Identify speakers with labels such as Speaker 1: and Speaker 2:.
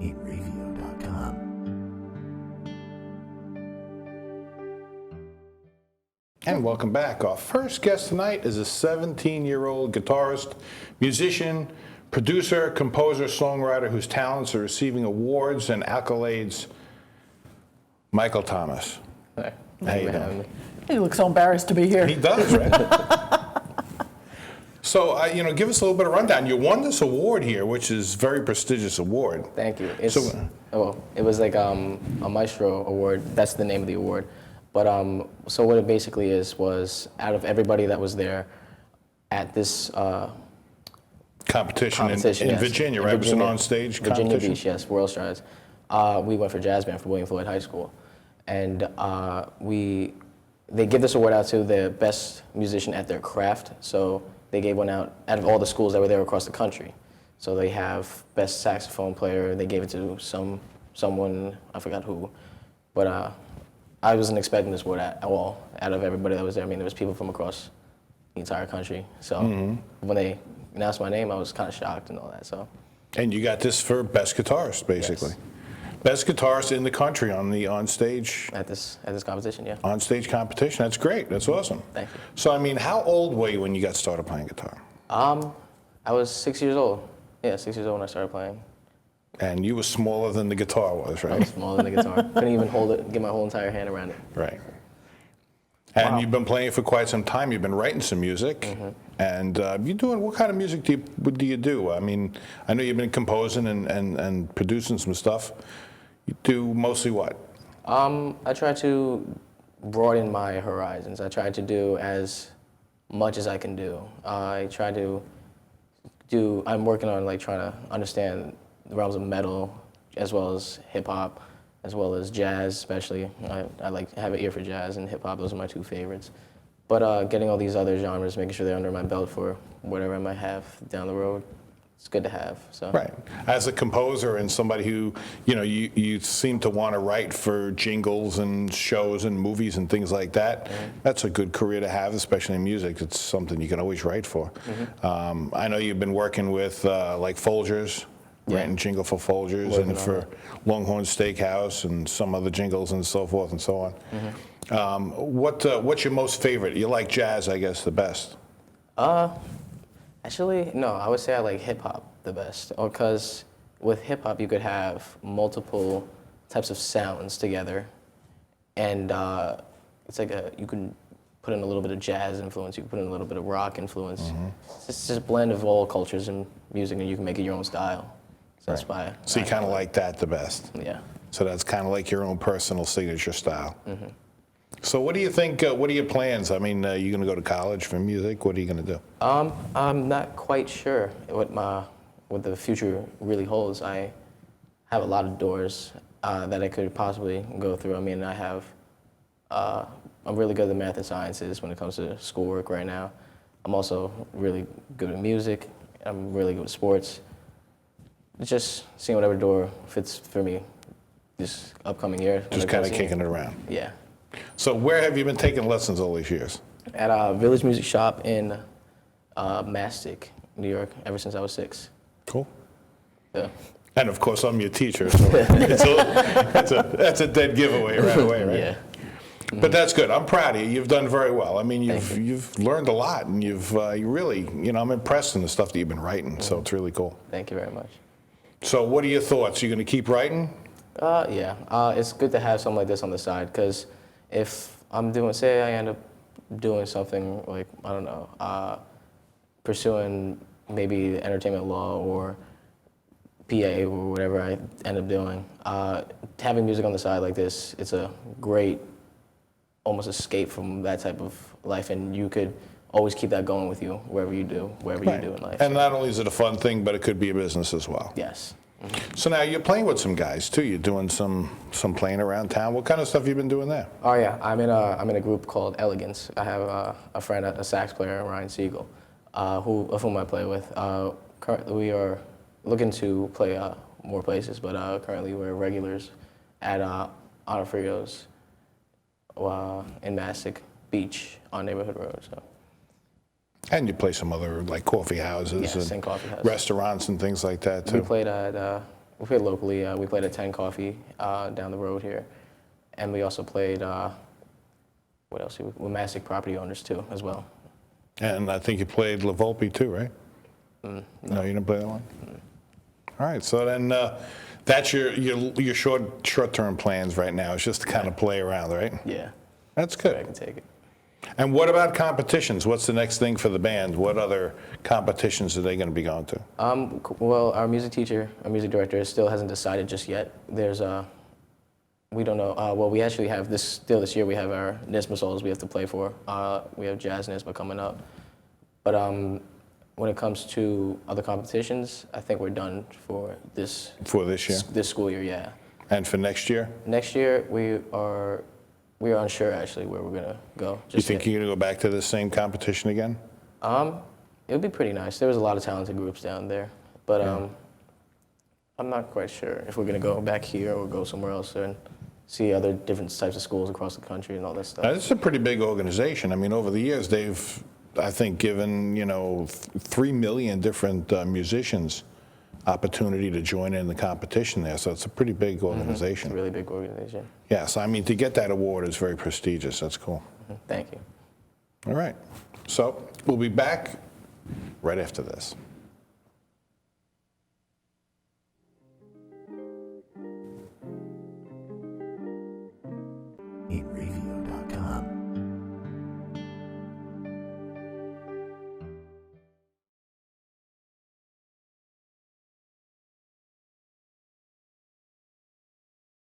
Speaker 1: Inravio.com.
Speaker 2: And welcome back. Our first guest tonight is a 17-year-old guitarist, musician, producer, composer, songwriter whose talents are receiving awards and accolades. Michael Thomas.
Speaker 3: Hi.
Speaker 2: How you doing?
Speaker 4: He looks so embarrassed to be here.
Speaker 2: He does, right? So, give us a little bit of rundown. You won this award here, which is a very prestigious award.
Speaker 3: Thank you. It was like a Maestro Award. That's the name of the award. But so what it basically is was out of everybody that was there at this
Speaker 2: Competition in
Speaker 3: yes.
Speaker 2: Virginia, right? It was an on-stage
Speaker 3: Virginia
Speaker 2: competition?
Speaker 3: Beach, yes, World Strides. We went for jazz band for William Floyd High School. And they give this award out to the best musician at their craft. So they gave one out of all the schools that were there across the country. So they have best saxophone player. They gave it to someone, I forgot who. But I wasn't expecting this award at all out of everybody that was there. I mean, there was people from across the entire country. So when they announced my name, I was kind of shocked and all that. So.
Speaker 2: And you got this for best guitarist, basically.
Speaker 3: Yes.
Speaker 2: Best guitarist in the country on the on-stage.
Speaker 3: At this competition, yeah.
Speaker 2: On-stage competition. That's great. That's awesome.
Speaker 3: Thank you.
Speaker 2: So, I mean, how old were you when you got started playing guitar?
Speaker 3: I was 6 years old. Yeah, 6 years old when I started playing.
Speaker 2: And you were smaller than the guitar was,
Speaker 3: I
Speaker 2: right?
Speaker 3: was smaller than the guitar. Couldn't even hold it, get my whole entire hand around it.
Speaker 2: Right. And
Speaker 4: Wow.
Speaker 2: you've been playing for quite some time. You've been writing some music. And you doing, what kind of music do you do? I mean, I know you've been composing and producing some stuff. You do mostly what?
Speaker 3: I try to broaden my horizons. I try to do as much as I can do. I try to I'm working on like trying to understand the realms of metal as well as hip hop, as well as jazz especially. I like have an ear for jazz and hip hop. Those are my two favorites. But getting all these other genres, making sure they're under my belt for whatever I might have down the road, it's good to have. So.
Speaker 2: Right. As a composer and somebody who, you seem to want to write for jingles and shows and movies and things like that, that's a good career to have, especially in music. It's something you can always write for. I know you've been working with like Folgers, writing jingle for Folgers and for Longhorn Steakhouse and some other jingles and so forth and so on. What's your most favorite? You like jazz, I guess, the best.
Speaker 3: Actually, no, I would say I like hip hop the best, because with hip hop you could have multiple types of sounds together, and it's like you can put in a little bit of jazz influence, you can put in a little bit of rock influence. It's just a blend of all cultures and music, and you can make it your own style. So that's why.
Speaker 2: So you kind of like that the best.
Speaker 3: Yeah.
Speaker 2: So that's kind of like your own personal signature style. So what do you think, what are your plans? I mean, you going to go to college for music? What are you going to do?
Speaker 3: I'm not quite sure what the future really holds. I have a lot of doors that I could possibly go through. I mean, I'm really good at math and sciences when it comes to schoolwork right now. I'm also really good at music. I'm really good at sports. It's just seeing whatever door fits for me this upcoming year.
Speaker 2: Just kind of kicking it around.
Speaker 3: Yeah.
Speaker 2: So where have you been taking lessons all these years?
Speaker 3: At a Village Music Shop in Mastic, New York, ever since I was 6.
Speaker 2: Cool.
Speaker 3: Yeah.
Speaker 2: And of course, I'm your teacher, so that's a dead giveaway right away, right?
Speaker 3: Yeah.
Speaker 2: But that's good. I'm proud of you. You've done very well. I mean, you've learned a lot, and you really, I'm impressed in the stuff that you've been writing. So it's really cool.
Speaker 3: Thank you very much.
Speaker 2: So what are your thoughts? You going to keep writing?
Speaker 3: Yeah. It's good to have something like this on the side, because if say I end up doing something like, I don't know, pursuing maybe entertainment law or PA or whatever I end up doing, having music on the side like this, it's a great almost escape from that type of life, and you could always keep that going with you wherever you do in life.
Speaker 2: And not only is it a fun thing, but it could be a business as well.
Speaker 3: Yes.
Speaker 2: So now you're playing with some guys too. You're doing some playing around town. What kind of stuff have you been doing there?
Speaker 3: Oh yeah, I'm in a group called Elegance. I have a friend, a sax player, Ryan Siegel, whom I play with. Currently, we are looking to play more places, but currently we're regulars at Onofrio's in Mastic Beach on Neighborhood Road. So.
Speaker 2: And you play some other like coffee houses
Speaker 3: Yes,
Speaker 2: and
Speaker 3: and coffee houses.
Speaker 2: restaurants and things like that too.
Speaker 3: We played at We played locally. We played at 10 Coffee down the road here. And we also played, what else? With Massic Property Owners too, as well.
Speaker 2: And I think you played La Volpe too, right? No, you didn't play that one? All right, so then that's your short-term plans right now, is just to kind of play around, right?
Speaker 3: Yeah.
Speaker 2: That's
Speaker 3: I
Speaker 2: good.
Speaker 3: can take it.
Speaker 2: And what about competitions? What's the next thing for the band? What other competitions are they going to be going to?
Speaker 3: Well, our music teacher, our music director, still hasn't decided just yet. There's we don't know. Well, we actually have this year. We have our NISBA solos we have to play for. We have Jazz NISBA coming up. But when it comes to other competitions, I think we're done for this.
Speaker 2: For this year?
Speaker 3: This school year, yeah.
Speaker 2: And for next year?
Speaker 3: Next year, we are unsure actually where we're gonna go.
Speaker 2: You think you're going to go back to the same competition again?
Speaker 3: It would be pretty nice. There was a lot of talented groups down there, but I'm not quite sure if we're gonna go back here or go somewhere else and see other different types of schools across the country and all that stuff.
Speaker 2: Now, this is a pretty big organization. I mean, over the years, they've, I think, given 3 million different musicians opportunity to join in the competition there. So it's a pretty big organization.
Speaker 3: It's a really big organization.
Speaker 2: Yes, I mean, to get that award is very prestigious. That's cool.
Speaker 3: Thank you.
Speaker 2: All right. So we'll be back right after this.